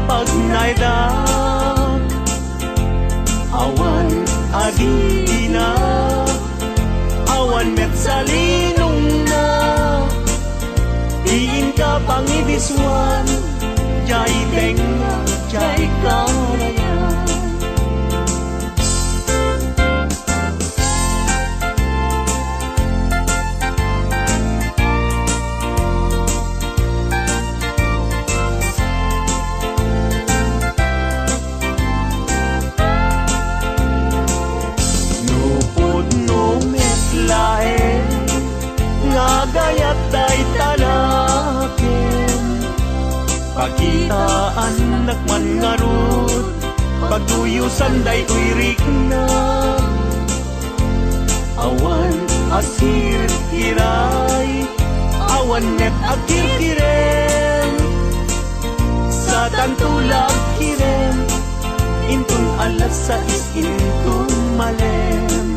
pag naidak awan agina awan met salinong na diin ka pangibiswan jay tenga jay karayan gayat day talakin pakitaan nakman ngarut pagtuyusan day uirik na awan asir kiray awan net akir kirem sa tantulag kirem intun alas sa intun malem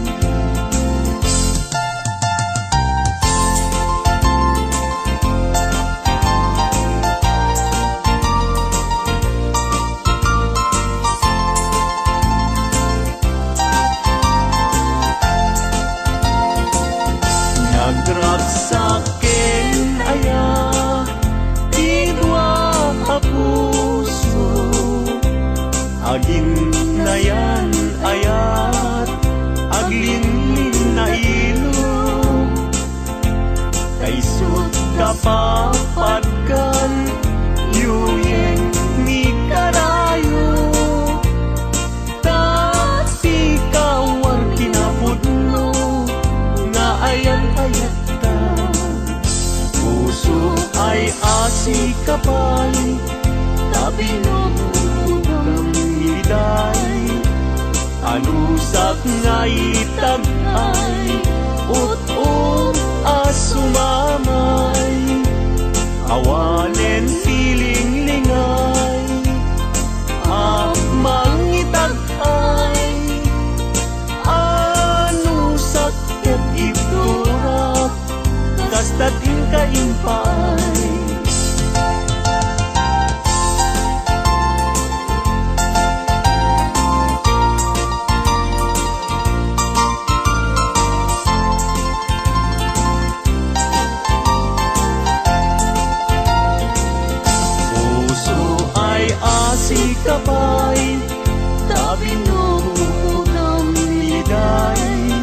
nagraksaken aya idwa puso agin na yan ayat aglinlin na ilo kaisut kapapadkan yuyeng ni karayo tapi kawar kinapudno nga ayan-ayat ta puso ay asi kapay tabinong niliday alusak nga itagay ut-ut asumamay awanen piling-lingay mangitagay anusak ket iturak kastatin kaimpay si kapay tabinong niliday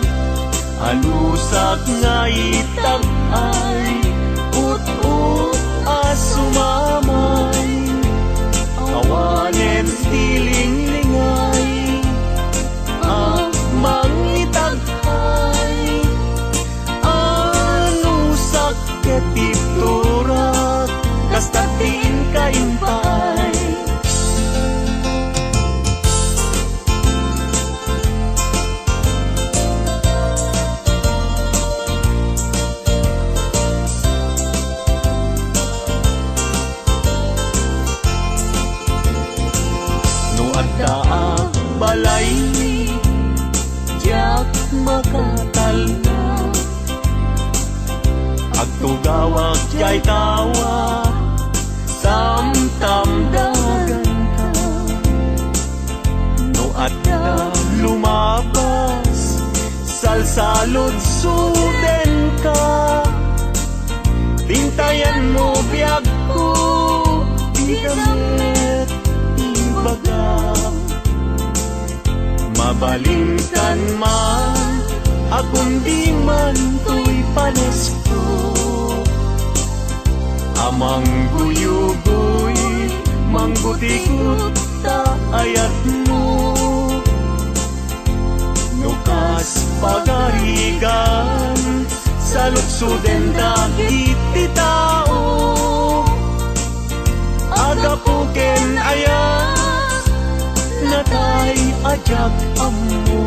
alusak nga itagay ut-ut asumamay awanen tiling-lingay mangitagay anusak ket iturak kastatin kaimpay balay jak makatalna agtugawag jay tawa samtam dagan ka no adda lumabas salsalod suden ka tintayan mo biyag ko di damit ibaga mabalingkan man akong di man to'y panesko amang guyugoy manggutikot ta ayat mo nukas pagarigan sa luksuden dagit ti tao agapuken ayat natay ajak ammo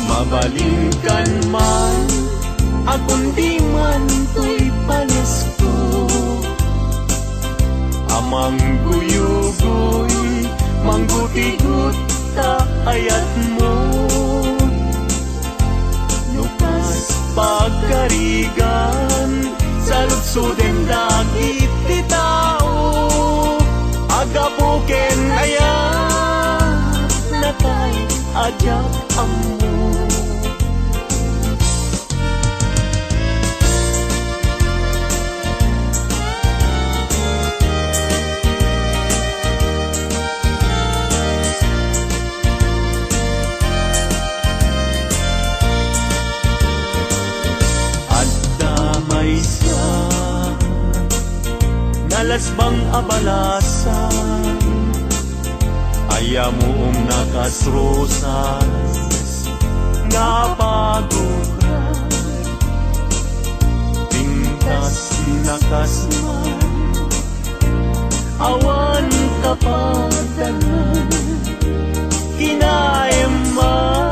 mabalingkan man akong di man to'y panesko mangguyugoy, mangguti-gut ta ayat mo. Nukas pagkarigan, sa lutsuden dagit ti tao. Agapuken ayat, nakay ajak amo. Nalasbang abalasan, ayamuong nakasrosas, napagukran, pintas nakasman, awan kapadanan, kinaema,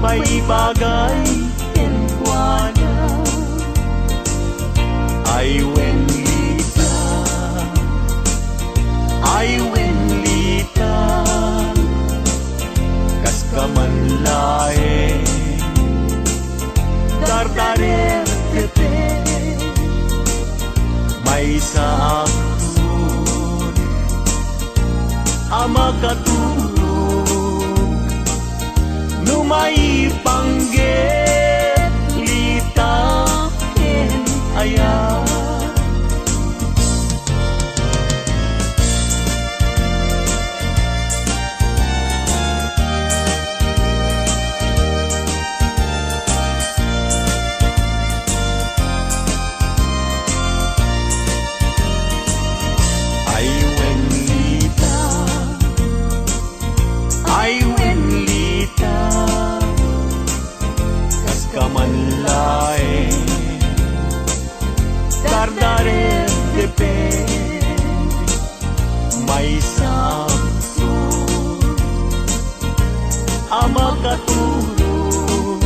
paibagay, kenkwana, ay wenlita, kas kamanlae, dardarer tepe, may saakton, ama katulog, numay pangget, lita, ken ayat. Kamanlae, dardarer depe, may sabto, ama katulog,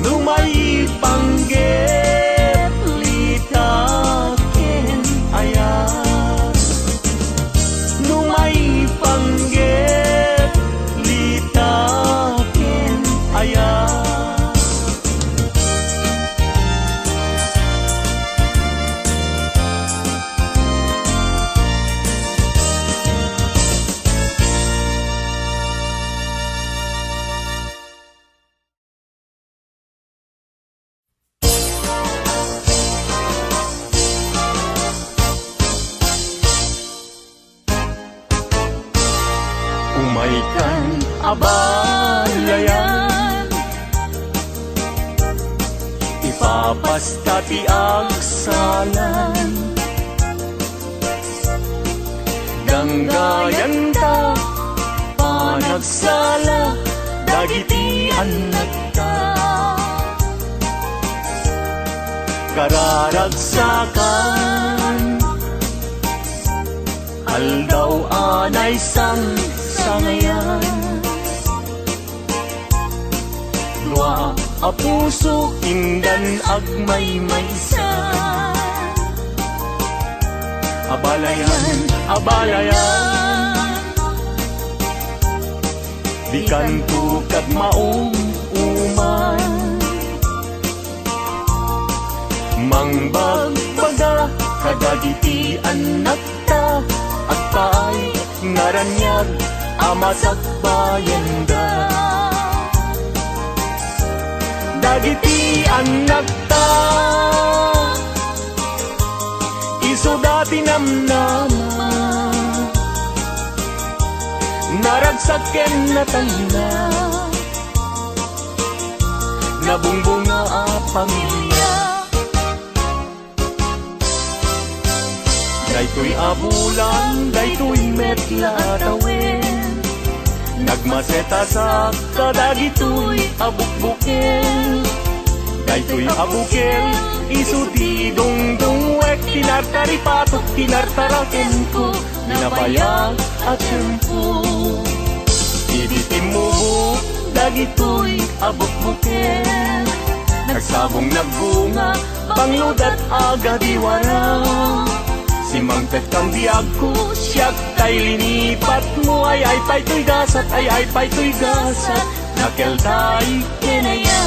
numay pangget, lita ken ayat, numay pangget, lita ken ayat. Umaikan abalayan, ipapasta ti agsalan, danggayan ta panagsala, dagiti anak ta, kararagsakan, aldaw anay sangayan, dua a puso indan agmay-maysa, abalayan, abalayan, di kanto kag maong uman, mangbagbaga kadagiti anak ta, at paay ngaranyag amasak bayenda, dagiti anak ta, iso dati namnama, naragsaken na tayna, nabungbunga a pamilya. Daytoy abulan, daytoy metla tawin, nagmaseta sa kadagitoy abukbukel, daytoy abukel, isu di dongdongwek, tinartari patok, tinartaraken ko, nabayag at tempo. Ibitim mo buk, dagitoy abukbukel, nagsabong nagbunga, pangludat aga diwara, Si mangkat kang diag ko, siyak tay linipat mo. Ay pa'y tuy gasat, ay pa'y tuy gasat. Nakel tay kinaya.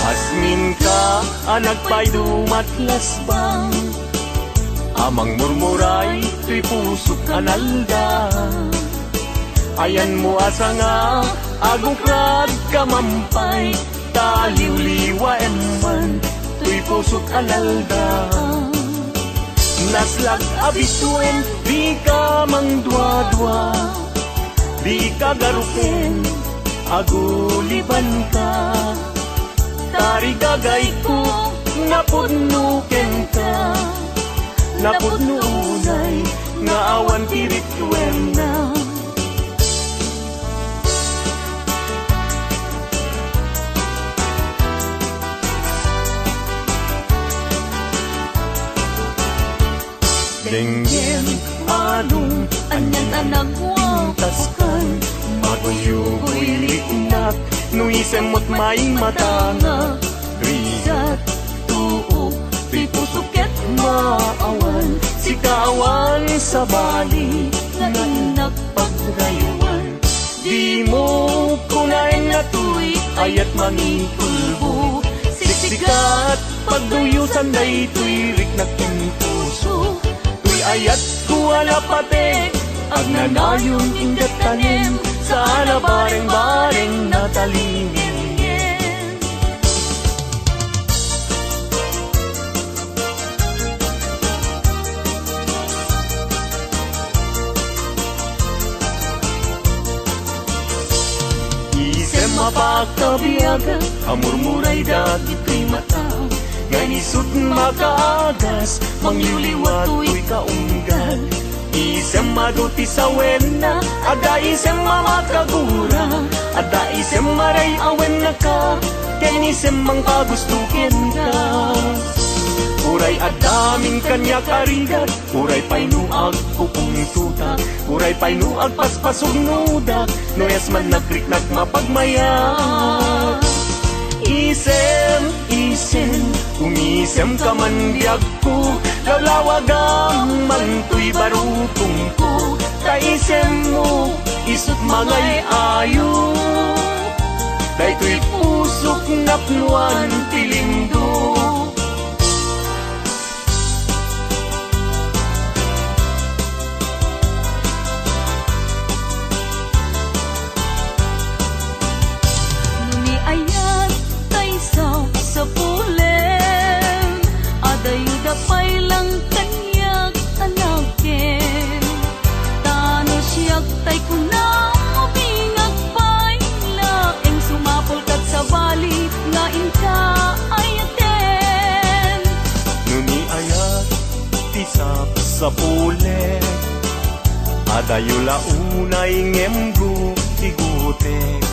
Asmin ka, anak pa'y dumatlas bang. Amang murmuray, tuy pusok kanalda. Ayan mo asa nga, agukrad kamampay. Taliw-liwa eman, tuy pusok kanalda. Naslag abituen, di ka mang dua-dua. Di ka garukin, aguliban ka. Tarigagay ko, napudnuken ka. Napudnunay, nga awan pirit na. Denggen anong anyan anagwakas kan. Maguyugoy liknak, nuisemot may matanga. Rigat, tuo, tuy pusuket maawan. Si kawan sa bali, nga inak pagrayuan. Di mo kunain na tuy, ayat mangikulbo. Siksikat, pagduyusan day tuy riknak in puso. Tuy ayat kuwala pate, agnanayon ingat tanim. Sana bareng-bareng natalingin. Isem mapakabiyaga, amurmuray dagito'y mata. Nganisut makaagas, mangyuliwa to'y kaunggal. Isem maduti sa wena, ada isem mamakagura. Ada isem maray awen na ka, kaya isem mang pagustukin ka. Uray adaming kanya karigat, uray painuag kupong tuta. Uray painuag paspasog nudak, noyas man nagriknak mapagmayat. Isem, umisem ka man diag ko. Lawlawagam man tuy barutong ko. Kaisem mo, isut mangay ayo. Day tuy pusok napnuan tilindo. Sa pulen, adayuda pa'y lang kanyak anakin. Tano siyak tay kunang mabingag pa'y laeng sumapol kat sa bali, nga inka ayaten. Nuni ayat, tisap sa pulen, adayula unay ngemgo tigutek.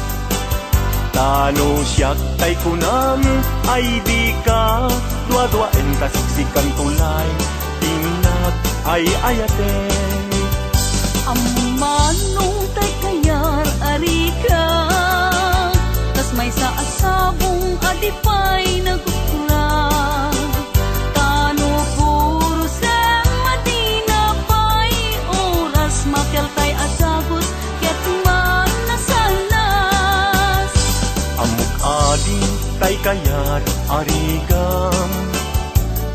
Tano siyak tay kunam, ay di ka dua-duaen kasiksikan tulay, tinag ay ayaten. Amanong tay kayar arika, tas may sa asabong adipay nagkukurang. Tano puro sa madina pa'y oras, makyal tay asagos, ket man nasanas. Adi tay kayat arigam,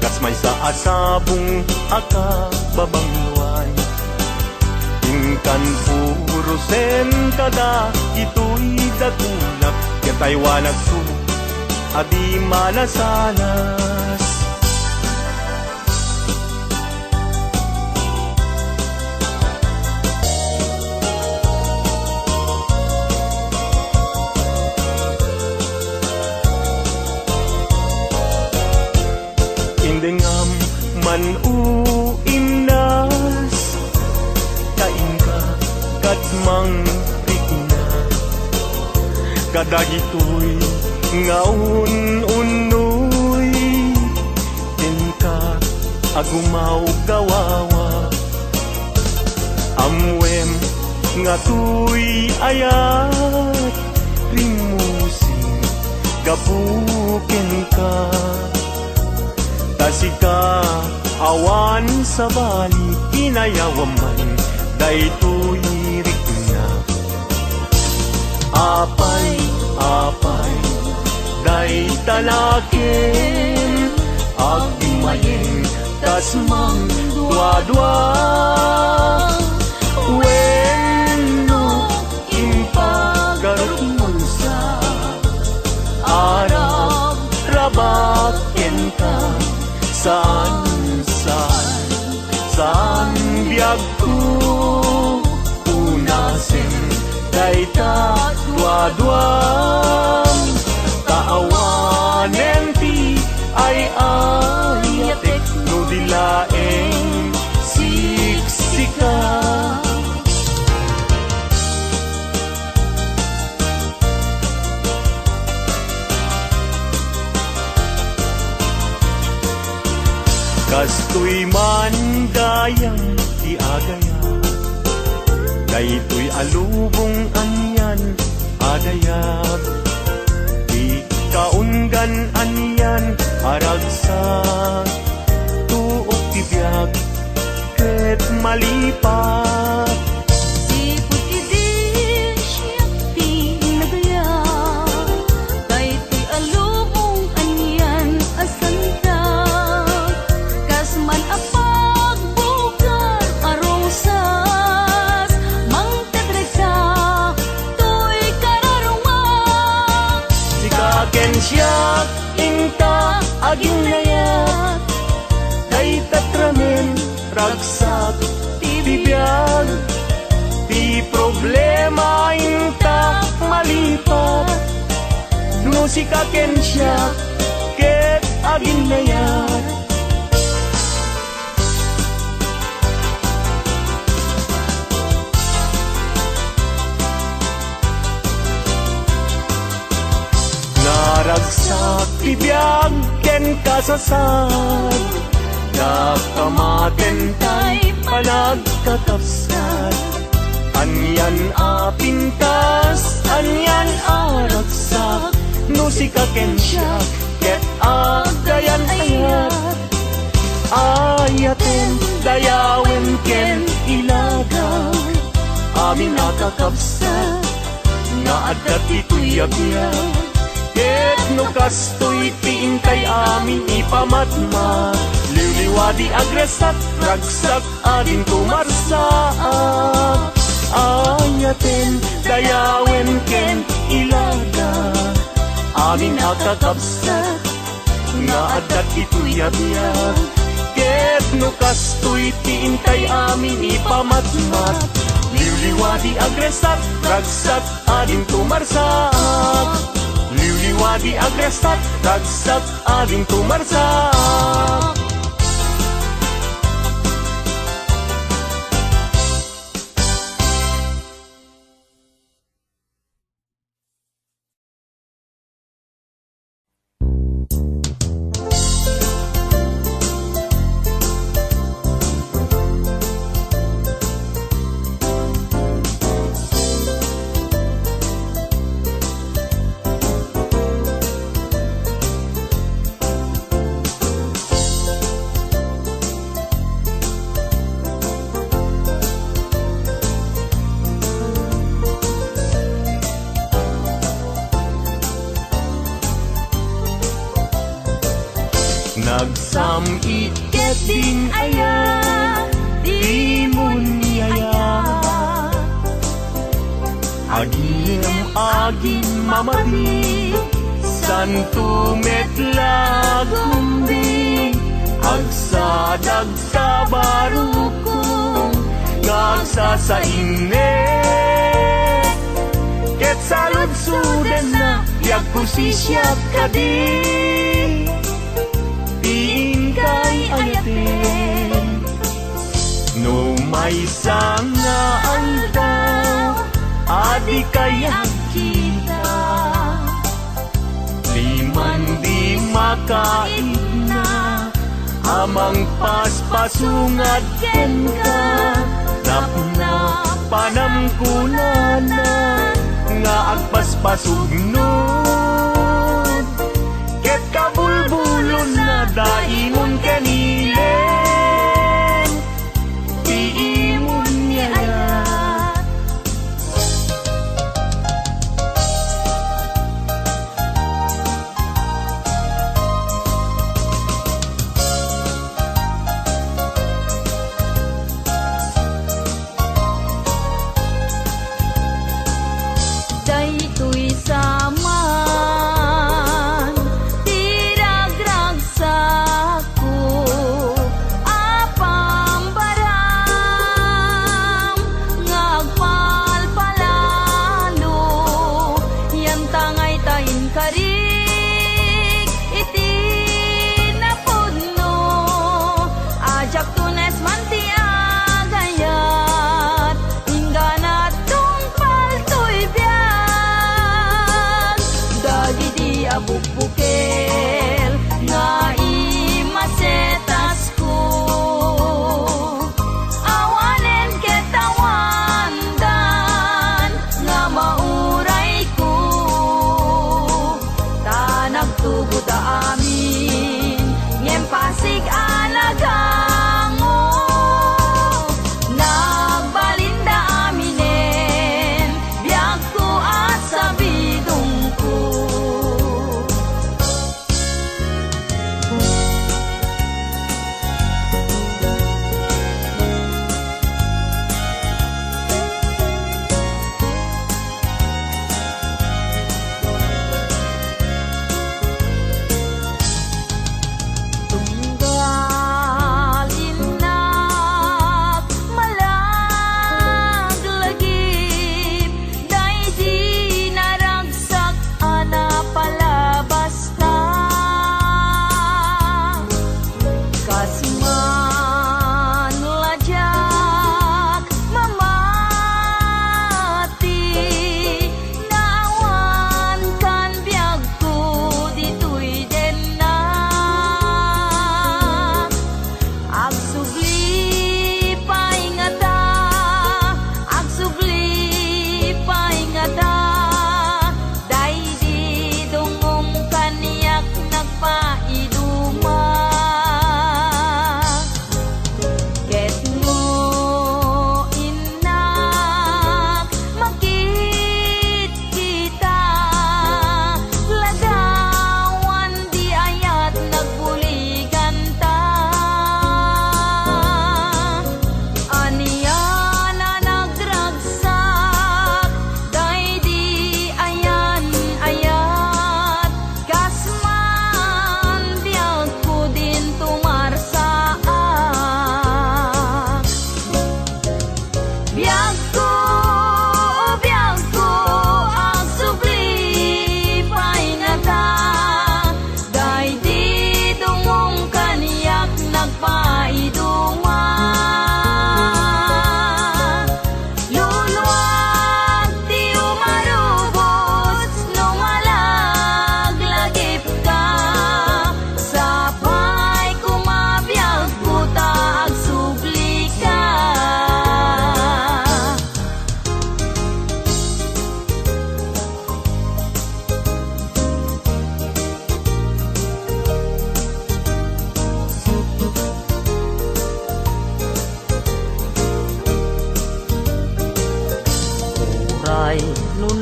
kas may sa asabong akababangluay. Ingkan puro sen kada ito'y datulak, katay wanag ko adi malasanas. Indengam man uimnas, kain ka kadmang rikna. Kadagito'y ngaun-unoy, ka agumaw gawawa. Amwem nga tuy ayat, rimusing gabuken ka. Tasika awan sa bali inayawaman daytoy rikna. Apay day talaken agmayen tas mang dua-dua. Wenno impagaruton sa Arab rabaken ka saan biag ko unasen dayta dua-duam taawanen ti ay ayatek no dilaeng siksika. Kastoy man dayang ti agaya daytoy alubong anyan adayag di kaunggan anyan aragsak tuok ti biag ket malipat. Sipot idin siyak ti nagaya daytoy alubong anyan asanta kasman apag bugar arosas mangtadresa toy kararuma. Sikaken siyak inta aging layat day tatramen ragsak ti bibiyag ti problema inta malipat no sikaken siyak ket aging layat. Naragsak ti biag ken kasasad dakamaten tay panagkakapsat anyan apintas anyan aragsak no sikaken siyak ket agayan ayat ayaten dayawen ken ilaga amin akakapsat nga adat ito'y abiyag ket no kastoy ti intay amin ipamatma liwliwadi agresat ragsak adin kumarsaak ayaten dayawen ken ilaga amin akakapsat nga adat ito'y abiyag ket no kastoy ti intay amin ipamatmat liwliwadi agresat ragsak adin kumarsaak liwliwadi agresat ragsak adin kumarsaak. Nagsamit ket din aya di mun yaya agim mamadi santo metla gumbi agsadag sa barukong ngagsa sa inne ket salud suden na yag kusisyak kadi kay ayaten no may sanga aldaw adi kaya kita liman di makain na amang paspasungad ken ka napna panamkunana nga agpaspasugno ket kabulbulon na daimon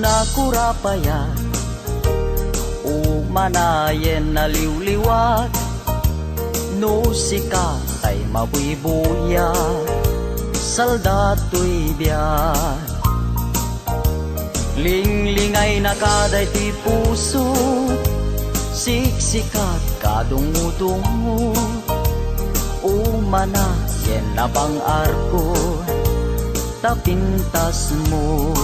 nakurapaya umanayen na liwliwat no sika tay mabuibuya saldato'y biyat linglingay na kaday ti puso siksikat kadungo-dungo umanayen na bang arko tapintas mo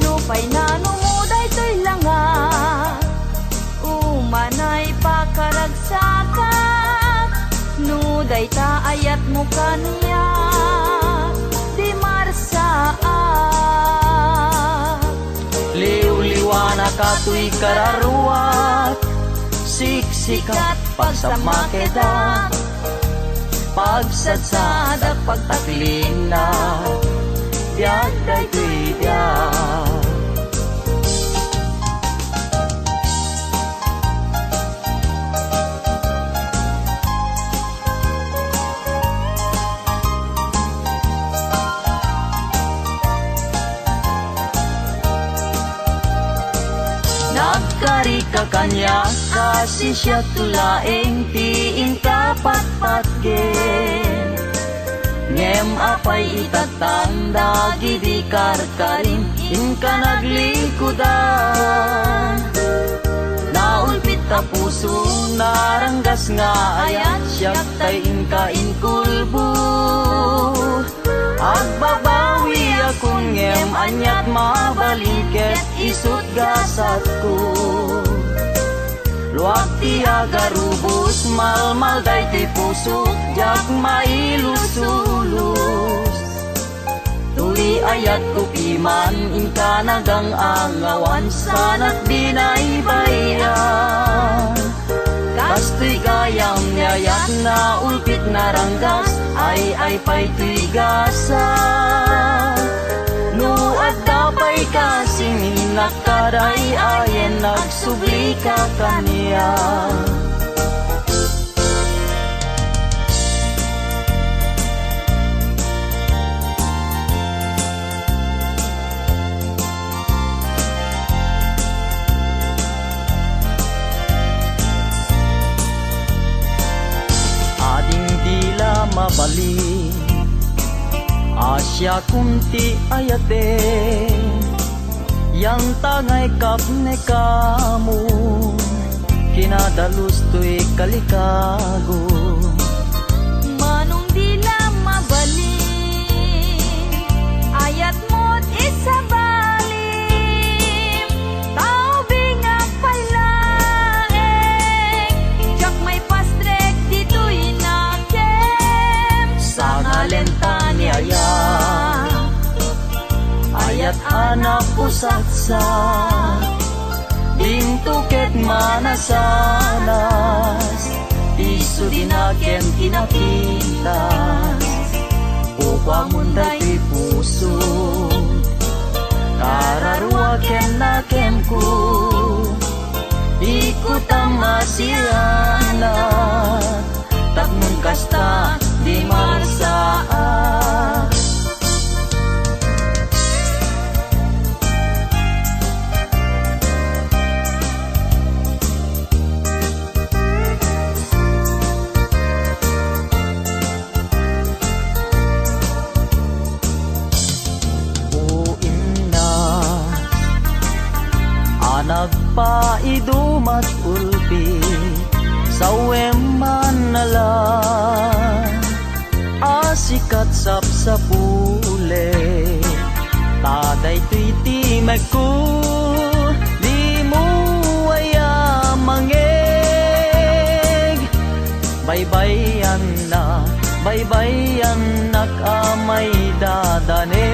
Nupay na numuday to'y langa Umanay pakaragsakat Nuday ta ayat mo kaniya Di marsaat liw-liwana ka to'y kararuat siksikat pagsamakedak pagsadsadak pagtaklina diag daytoy diag nagkari ka kanya kasi siya tulaeng tiin kapatpatgen ngem apay itatanda gidi karkarin inka naglikudan naulpit ta puso naranggas nga ayat siyak tay inka inkulbo agbabawi akong ngem anyat mabalinket isut gasat ko luwag ti agarubos malmal day ti puso jak mailusulus tuli ayat ko piman inka nagang angawan sanat binaybayan kastoy gayam nyayat na ulpit na ranggas ay pay tuy gasa no adda pay kasing nakaray ayen nagsubli ka kaniya ading dila mabali Asya kunti ayate yang tangay kapne kamu kinadalus to'y kalikago Manong dila mabaling Ayat mo't isabalim Tao bingak pailaeng Jak may pastrek dito'y nakem sa ngalenta ni ayat anak pusatsa dintuket manasanas isu dinaken kinapintas upang munday ti puso kararuaken nakem ko ikutang masiyana takmun kasta di marsaat nagpaidumat ulpi sawem manalan asikat sapsapule taday tuiti magku di mo aya mangeg baybayan nakamay dadanes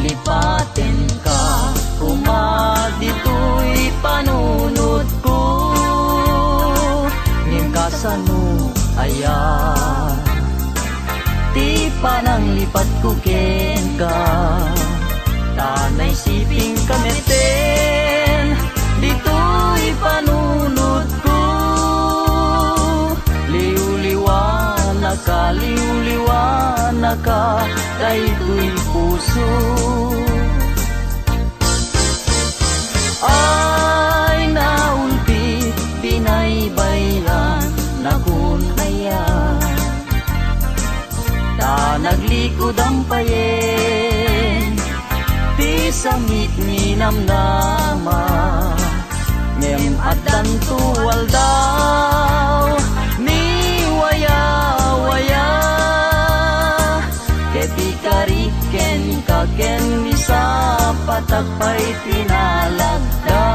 lipaten ka kumadito'y panunod ko ngim kasano ayan ti panang lipat ko ken ka tanay siping kameten dito'y panunod ko liw-liwana ka dayto'y puso puso. Ay naulpit, binaybaylan na kun ayan. Ta naglikod ang payen, ti sangit ni namnama. Ngem addan tuwal daw, ni waya-waya. Keti kariken kaken misa patagpay tinalagda.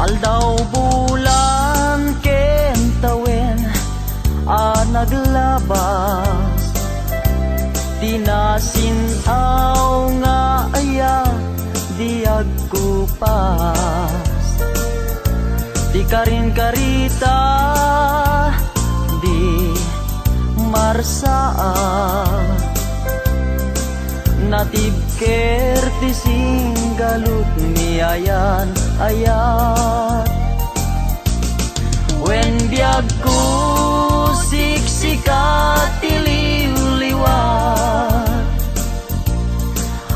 Aldaw bulan ken tawen naglabas, tinasinaw nga aya diag kupas. Di karin karita, di marsaa, natib kerti singgalut niayan ayat. Wen biag ko siksikat tiliw-liwat,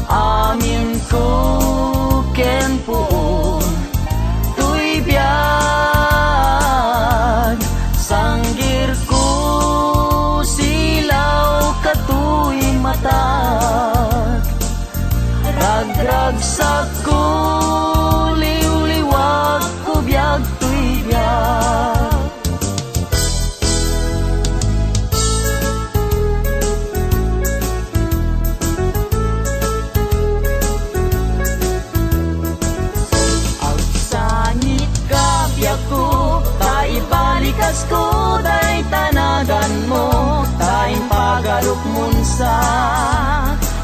amin ko ken puon tuy biag. Sanggir ko silaw katuy matag, ragragsak ko liw-liwag ko biag tuy biag. Ibalikas ko day tanagan mo, tayong pagaruk munsa.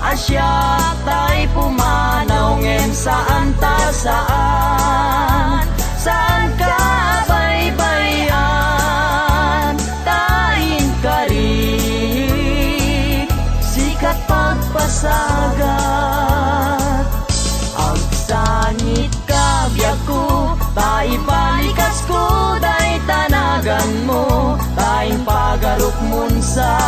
Asya tay pumanaw ngem saan ta saan. Saan ka baybayan, tayong karik, sikat pagpasagat. Ang sangit ka biag ko, taibalikas ko day tanagan mo, tayong pagaruk munsa.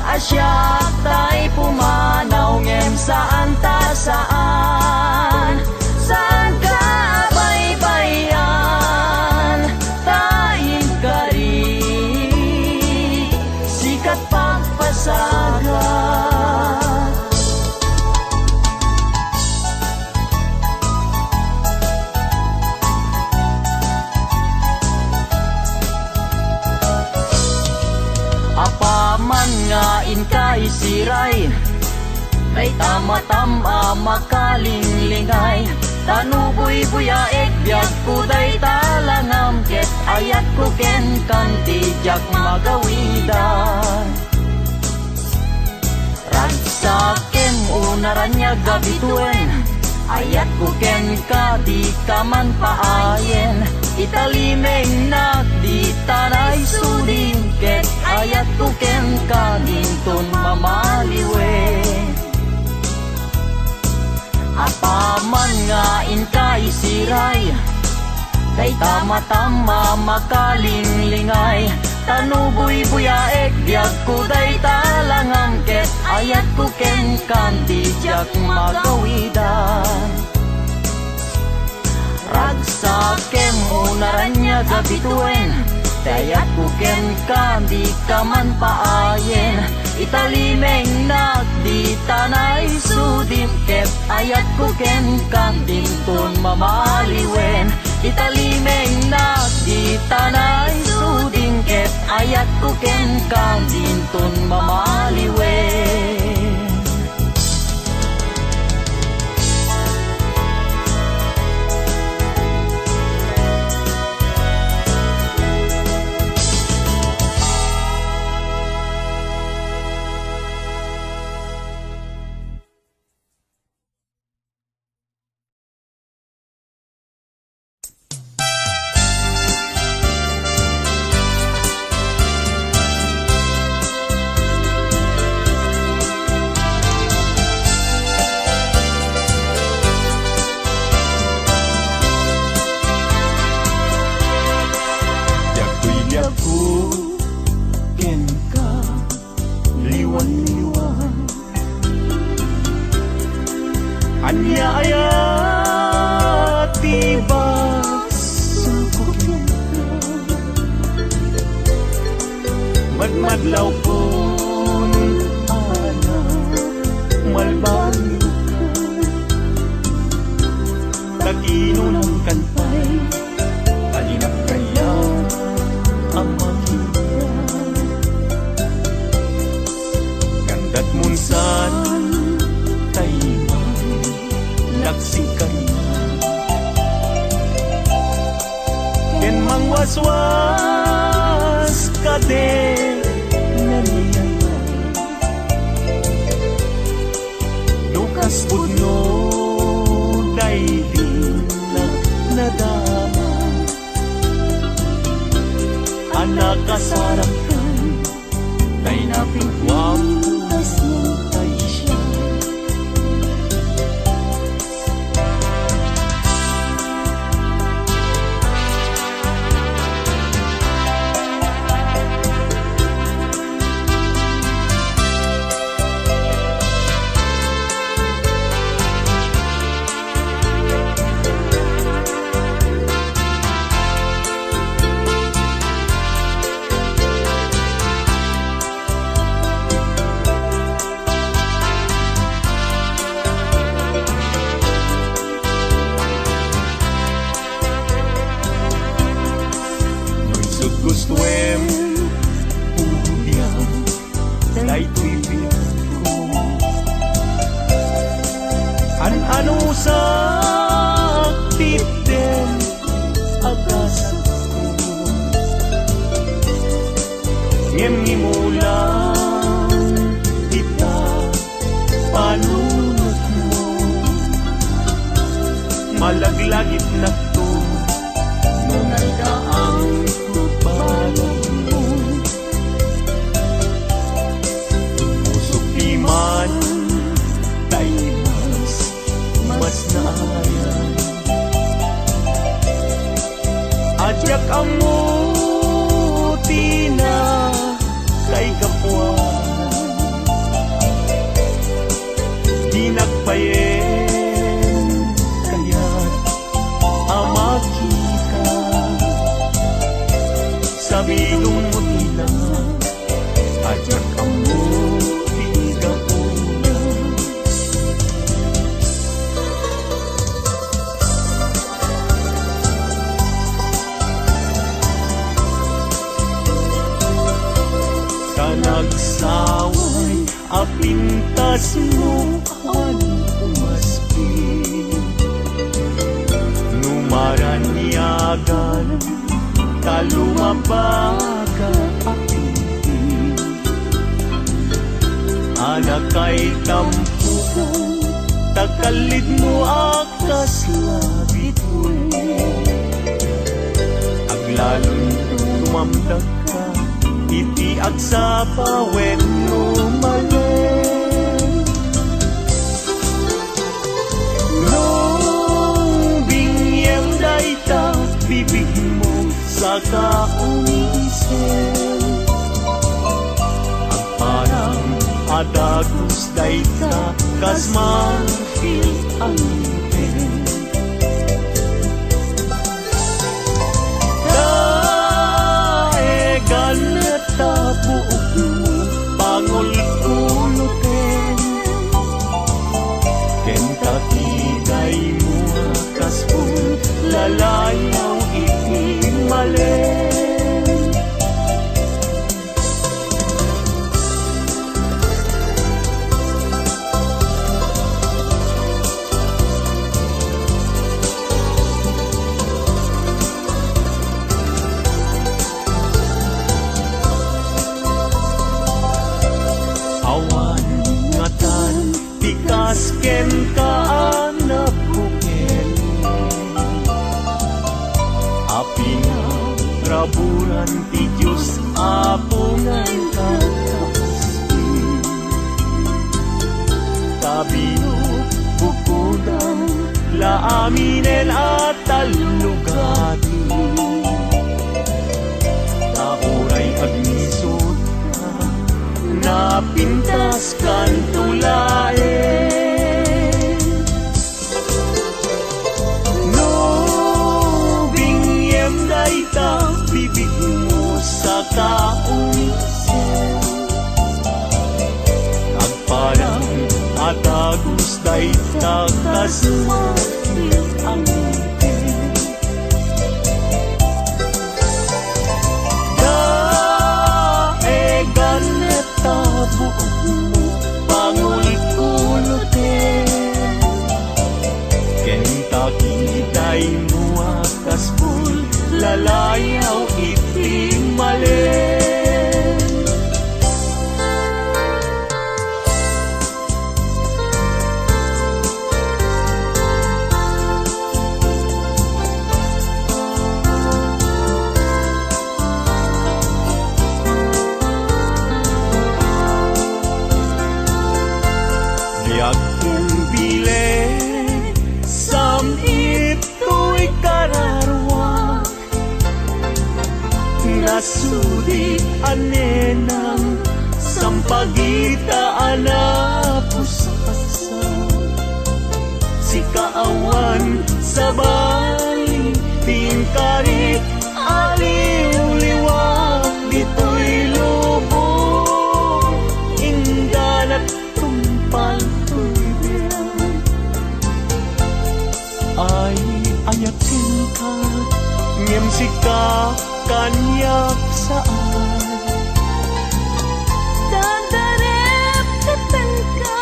Asya tay pumanaw ngem saan ta saan. Saan ka baybayan, tayong karik, sikat pagpasagat. Apaman nga inkay siray, day tama-tama makalingligay. Tanuboy buyaek biag ko day talangam, ket ayat ko ken kanti jak magawidan. Ragsakem unaranya gabituen, ayat ko ken ka di kaman paayen. Italimeng nak di tanay sudin, ket ayat ko ken ka dinton mamaliwe. Apaman nga inkay siray, day tama-tama makalingligay. Tanuboy buyaek biag ko day talangam, ket ayat ko ken kanti jak magawidan. Ragsakem unaranya gabituen, dayat ko ken kandi kaman paayen. Italimeng nak di tanay sudim, ket ayat ko ken kandin ton mamaliwen. Italimeng nak di tanay sudim, ket ayat ko ken kandin ton mamaliwen. adlaw kun ana malbayo ka kakino ng kantay kalinap kaya ang makita kandat munsan tayman laksing kanya ken mangwaswas kade Lukas pudno daydin nadama anak kasarakan tay napigwam tay siya gustuem pudiam dai tuipit ko anu sakit den agas ko ngem ngimulan kita panunot mo malaglagit na to nung nagdaang musok di man tayo mas naayan adyak ang muti na kay kapwa di nagpayen kaya't amakita sabilong mo nila adyak ang muti kapuna sa nagsaway apintas mo ang umaspi numaranyagan kalumabaga apinti anak kay tampo takalid mo akas labit mo aglalon tumamdag ka iti agsa pawen lumalen nung bingyem dayta bibig mo sa kaunisen ang parang adagos dayta kasman feel ang pen daegan ta buok mo pangol kulutin ken katigay mo kaspun lalayaw malen awan ngatan tikas ken kaanak buken api na raburan ti Diyos apungan kakaspi kabino bukudang laaminen at talugati nauray agnisot ka napintas kan tulaen no bingyem dayta bibig mo sa kaunisen wakas matis ang ngipin. Daegan eta buok mo pangulkulutin, Kentucky day mo wakas pul lalayaw itim malin. Yakin bile sam ito'y kararwa, nasudi anenang sampagita anapusasa, si kaawan sa bali tingkarit aliw-liwag dito'y lubong inganat tumpal ay ayakin ka, ngem sika kanyak saan. Dadarep tepen ka,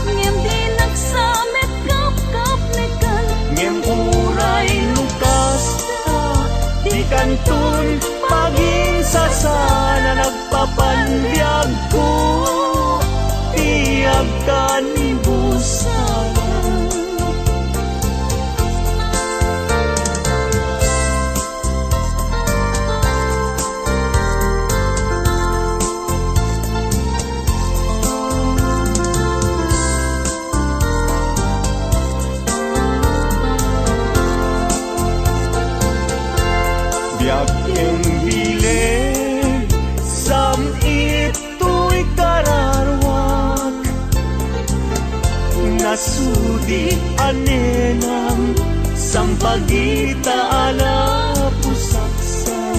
ngem di nagsamet kap-kap nekan, Ngem uray lukas ka, di kantun paging sasana nagpapanbiyag ko, tiyag ka ni busana. Yakin bilen sam ito'y kararwak, nasudi anenang sampagita alapusaksan,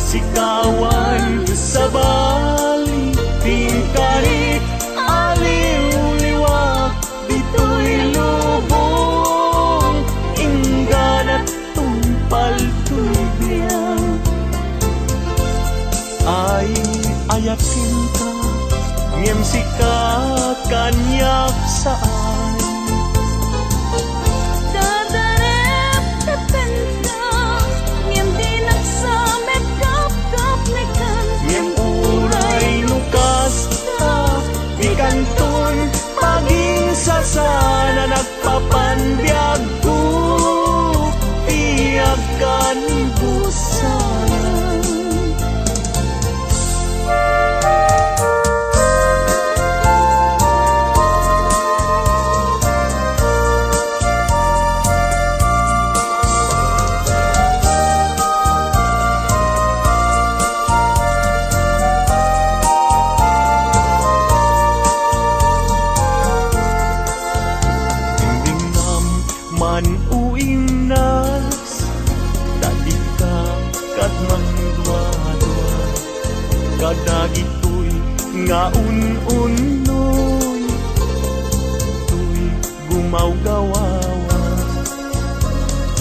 sikawan sa bali tingkarit aliw-liwag dito'y lubong inganat tumpal ay ayakin ka, ngem sika kanyak saan. dadarep tepen ka, ngem di nagsamet kap-kap nekan, Ngem uray lukas ka, di kantun paging sasana nagpapanbiyag ko, tiyag ka ni busana. Man uing nas tadi ka kat mangdwa-dwa, kadagitoy nga un-unoy tuy gumaw-gawawa,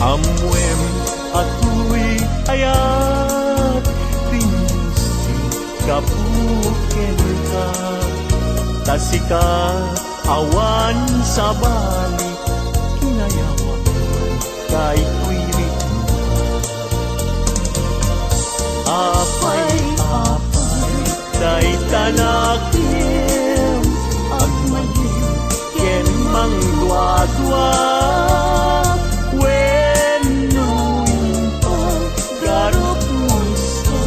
amwem atoy ayat tinusi kapuken ka, tasika awan sa bali kinayawak kay tuy ritmo. Apay-apay day tanakim agmagim ken mangdwa-dwa, wenno impal garupusa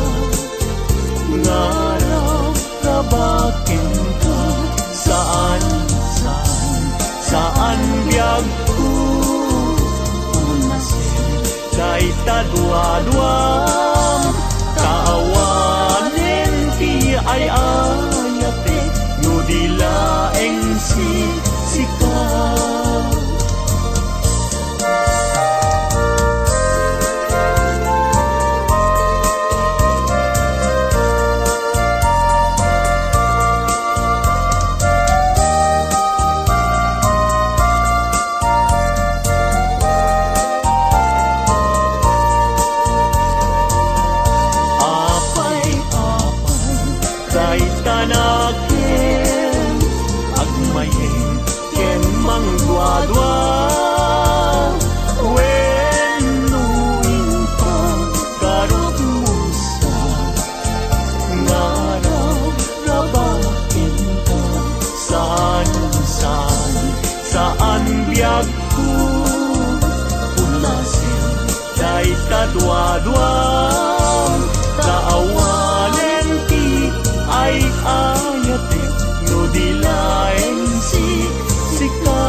ngaraw kabaken ka, saan biyag ko unasin kay tadwa-dwam, kaawanin ti ay ayate no dilaeng sika. nadwadwam kaawanen ti ay ayate no dilaen sika.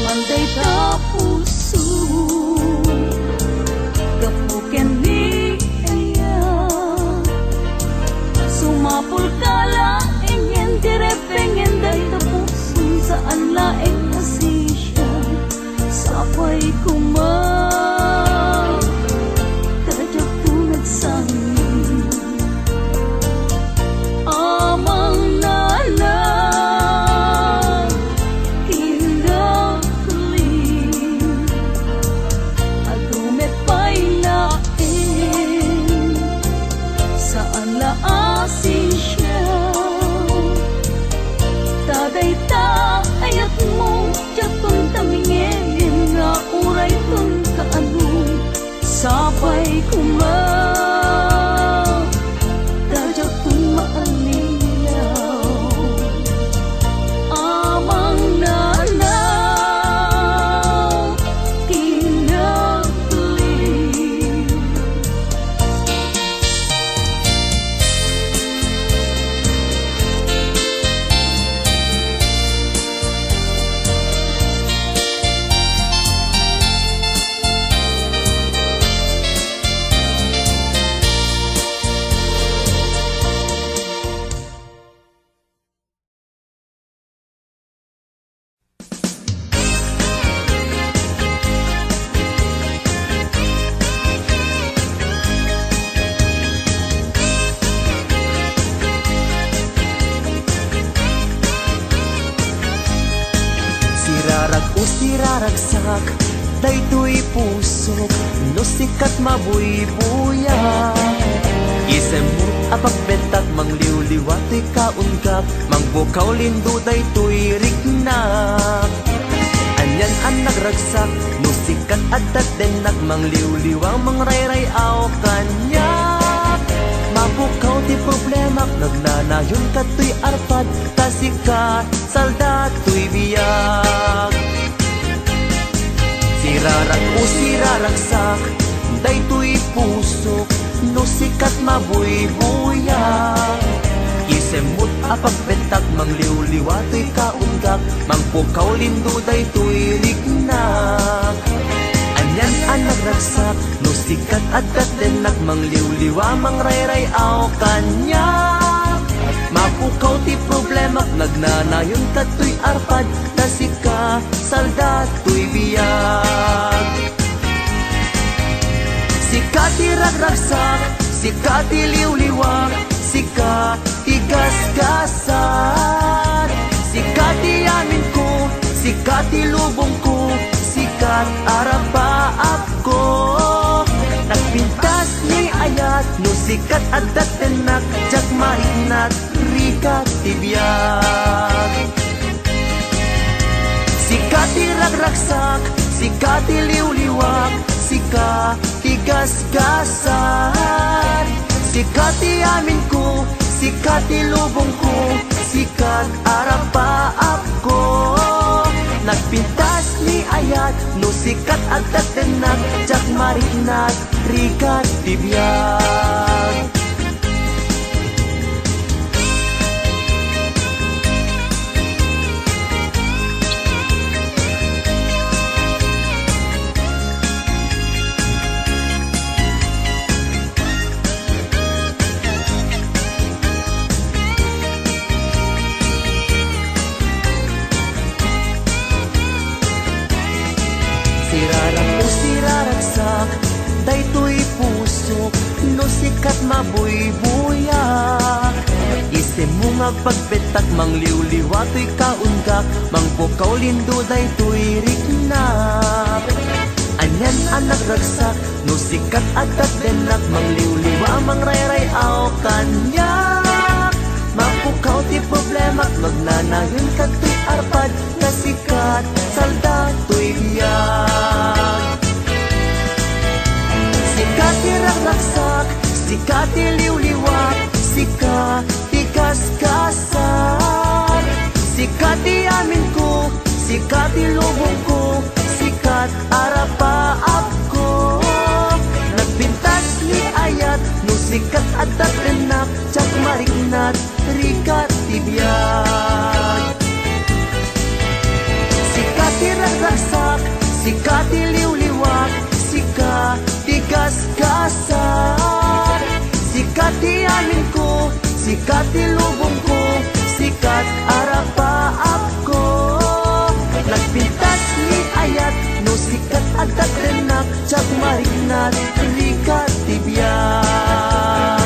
Manday ta puso kapuken ni aya sumapul kala ingin direpengen day ta puso saan laeng asisya sapay kuma tajak tunag sangin amang nana asisya taday ta ayat mo jatun tamingin nga uray tun kaanong sabay kuma tajak tun maaliyaw amang nanaw kinagli. Siraragsak, daytoy pusok, no sikat mabuybuya. Isem mo apagbentak, mangliwliwatoy kaungkap, mangbukaw lindo daytoy riknak. Anyan ang nagragsak, no sikat adat denak, mangliwliwang mangrayrayaw kanyak. Mabukaw ti problemak, nagnanayon katoy arpad, kasikat saldatoy biyag. Siraragsak, daytoy pusok, no sikat mabuybuyak. Isemot apagbentak, mangliwliwatoy kaunggak, mangpukaw lindo daytoy rignak. Anyan ang nagragsak, no sikat adat denak, mangliwliwa mangrayrayaw kanyak. Mapukaw ti problemak, nagnanayon katoy arpad, tasika saldatoy biyag. Sika ti ragragsak, sika ti liwliwag, sika ti gasgasan. Sika ti amin ko, sika ti lubong ko, sikat arapaap ko. Nagpintas ni ayat, no sikat adat tenak, jak mainat rikat ti biyag. Sika ti ragragsak, sika ti liwliwag, sika ti gasgasan. Sika ti amin ko, sika ti lubong ko, sikat arapaap ko. Nagpintas ni ayat, no sikat adat tenak, jak marinat rikat ti biyag. Siraragsak, daytoy pusok, no sikat mabuybuyak. Isem mo nga pagbetak, mangliwliwatoy kaunggak, mangpukaw lindo daytoy riknak. Anyan ang nagragsak, no sikat adat denak, mangliwliwa mangrayrayaw kanyak. Mapukaw ti problemak, magnanayon katoy arpad, kasikat saldat sikat ilubong ko, sikat arapaap ko. Nagbintas ni ayat no sikat adat renak, tsak mariknat rikat tibiyag. Sikat iragraksak, sikat iliwliwak, sikat tigas-gasak. Sikat amin ko, sikat ilubong ko, sikat arapaap ko. Nagpintas ni ayat no sikat adat renak, tsak mariknat rikat tibiyag.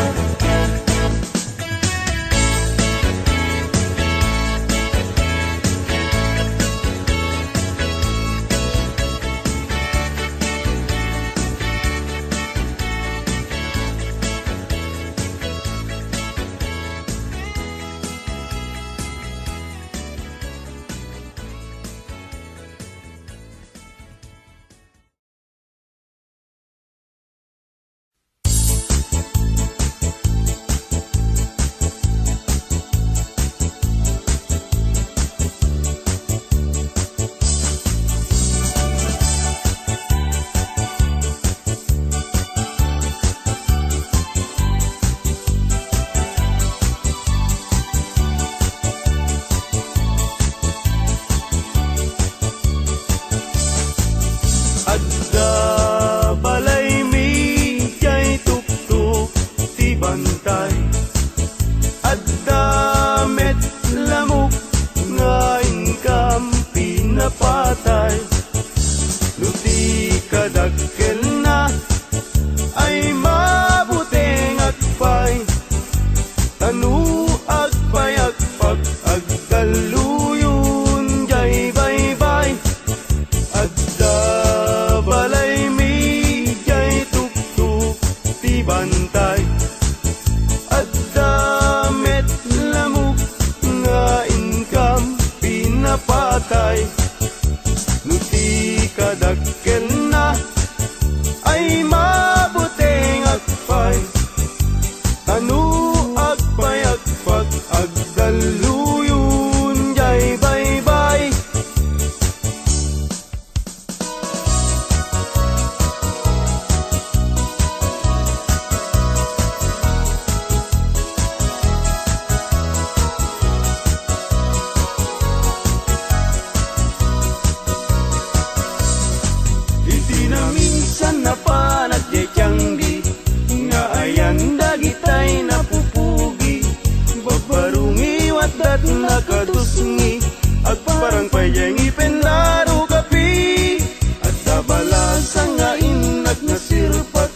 Nakatusngi at parang payengi penlaro kapi at sa balasang ngain at nasirpat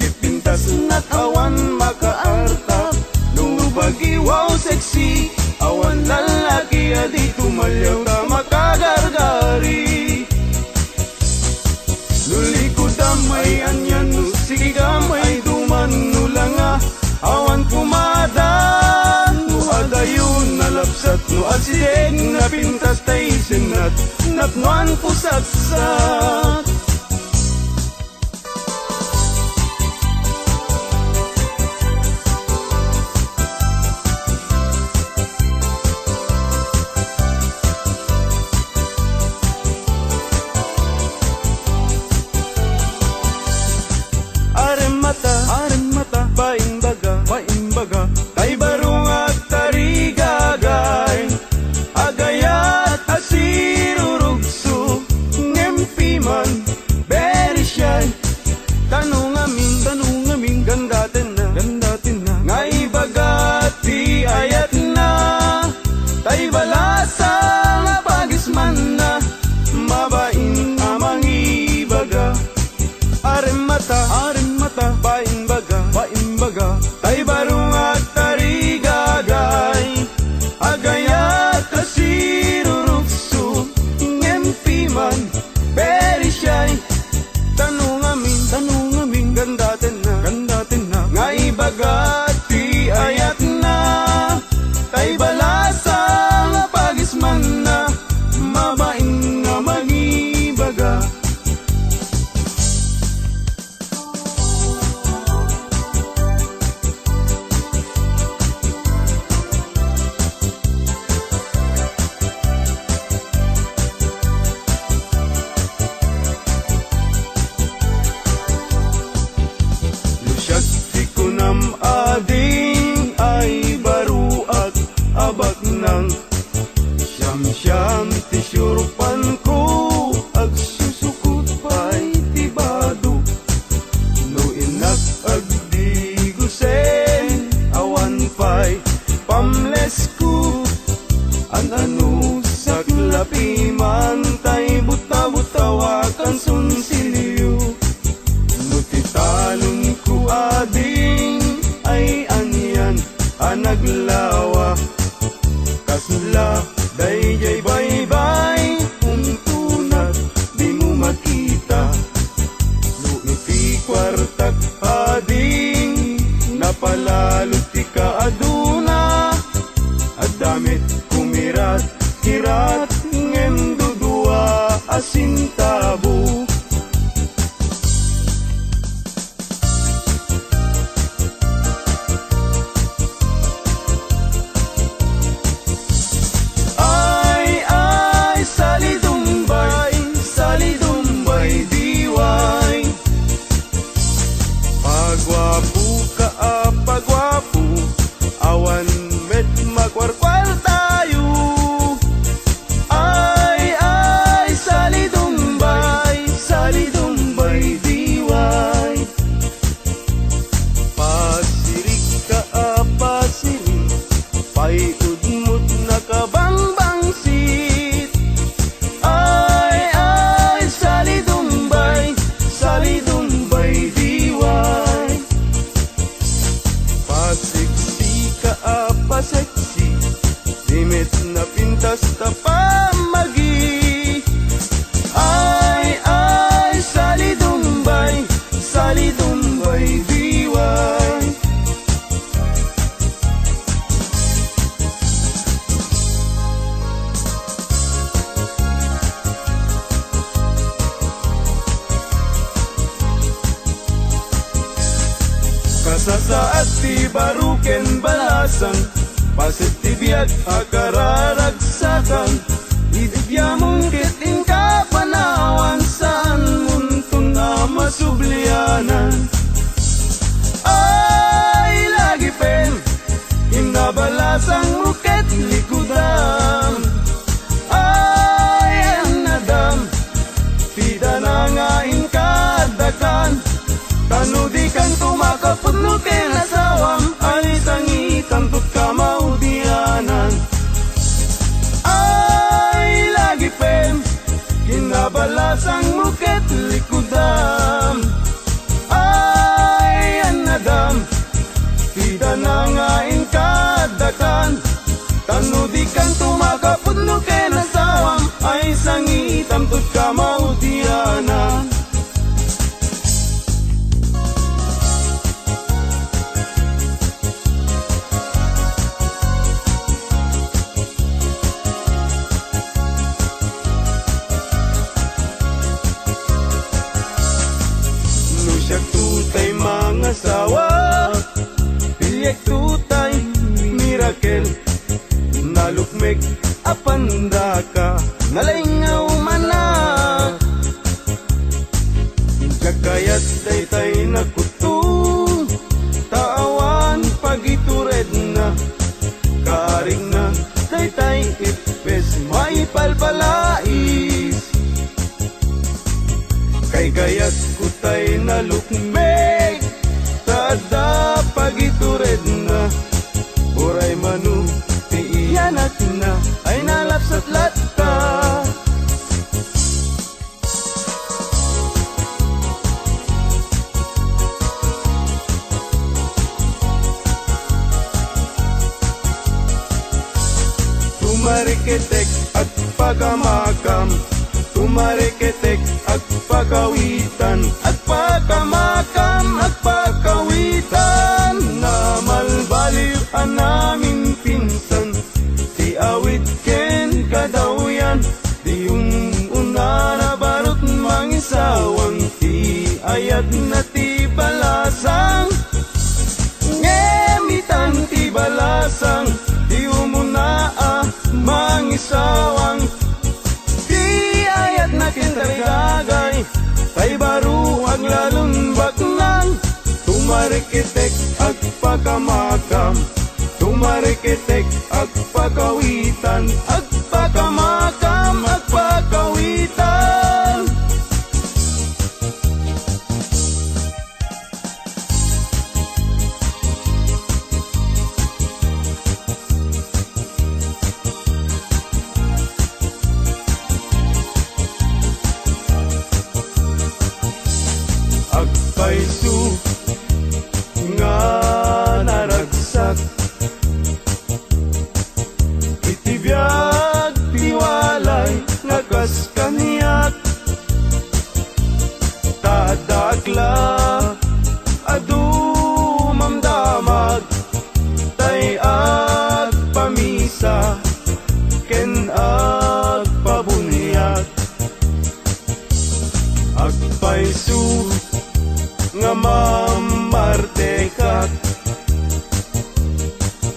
pipintas nat awan makaartap no bagiwaw sexy awan lalaki adi tumalyaw na makagargari luliko damay anyan no sige gamay duman no langa awan kumadan no adayon nalapsat no asideng na pintas tay sinat natnuan pusaksak. Areng mata, baing baga, tay barong at tarigagay, agayat asirurugso, ngempiman, ti syurpan ko ag susukot pa'y tibado. No inak ag di gusen awan pa'y pamles ko. Ano saklapi man tay buta-butawakan sunsilyo. No titalon ko ading ay anyan anaglawa. Kasla dayjay bye-bye tuntunat di mo makita. No iti kwartak ading napalalot ti kaaduna. Adamit kumirat kirat ngem dudua asin tabo. Pagwapo ka pagwapo awan met magwarkwar tayo. Ay salidumbay diway. Pasirik ka pasirik payudmut nakabangbangsit. Ay salidumbay diway. Pasiksi ka paseksi dimit na pintas ta pamagi. Ay salidumbay diway. Kasasaat ti baruken balasan pasit ti biag akararagsakan. Idibya mong kiting kapanawan saan muntun na masublianan. Ay lagi pen inabalasang muket likudam. Ay anadam tida na nga inkadakan. Tanudi kang tumakapudno ken asawam ay sangitan tut kamaudianan. Ay lagi pen kinabalasang muket likudam. Ay anadam tida na nga inkadakan. Tanudi kang tumakapudno ken asawam ay sangitan tut kamaudianan. Siyak tutay mga sawa, pilyak tutay miracle. Nalukmek apanda ka, nalingaw mana. Kakayat daytay nakuto, taawan pagitured na. Karing na daytay ipes, may palpalais. Kay gayat kutay na lukmek, tada pagitured na. Uray manu, ti iyanak na, ay nalapsat latta. Tumariketek at pagamakam, tumariketek at pagawitan, at pagamakam at pagawitan. Na malbaliw namin pinsan, ti awit ken kadawyan, di yung una na barot mangisawang, ti ayat na ti balasang. Ngemitan ti balasang, di umuna mangisawang. Ayat na kintarigagay, tay baru ang lalong baknang. Tumarikitek at pagamakam, tumarikitek at pagawitan, at pagamakam kas kaniyak tadakla adu mamdamag tay ag pamisa ken ag pabunyag agpaisu nga mamartekat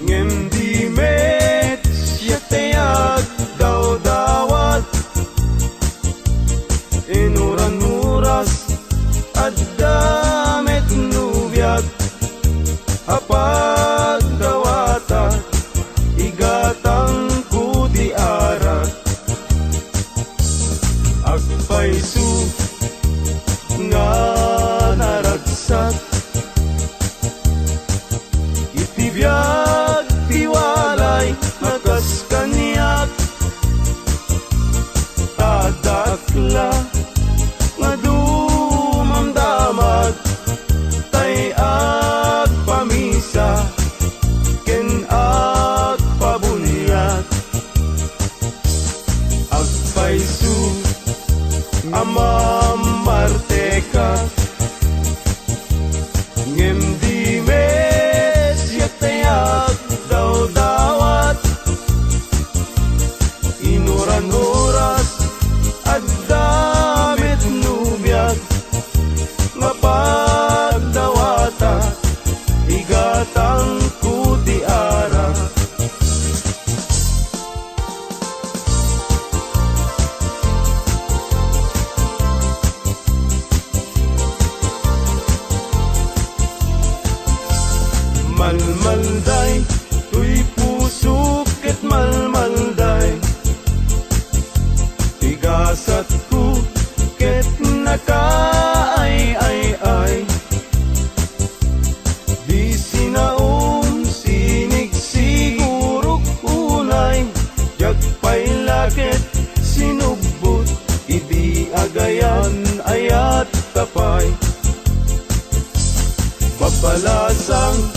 ngem di met siya tayag daw dawat inuran-uras at damit nubiyag apag dawata igatang kuti arat agpaisu nga naragsak itibiyag tiwalay nakas kaniyak tadakla nga dumamdamag tay ag pamisa ken ag pabunyag agpaisu amamarteka ngem di mes yatayag daw dawat inuran-uras at damit nubiyag nga pagdawata igatang kuti ara malmalday tuy puso ket malmalday tigasat ko ket nakaay di sinaom sinig sigurok unay jagpay lakit sinugbot idi agayan ayat tapay babalasang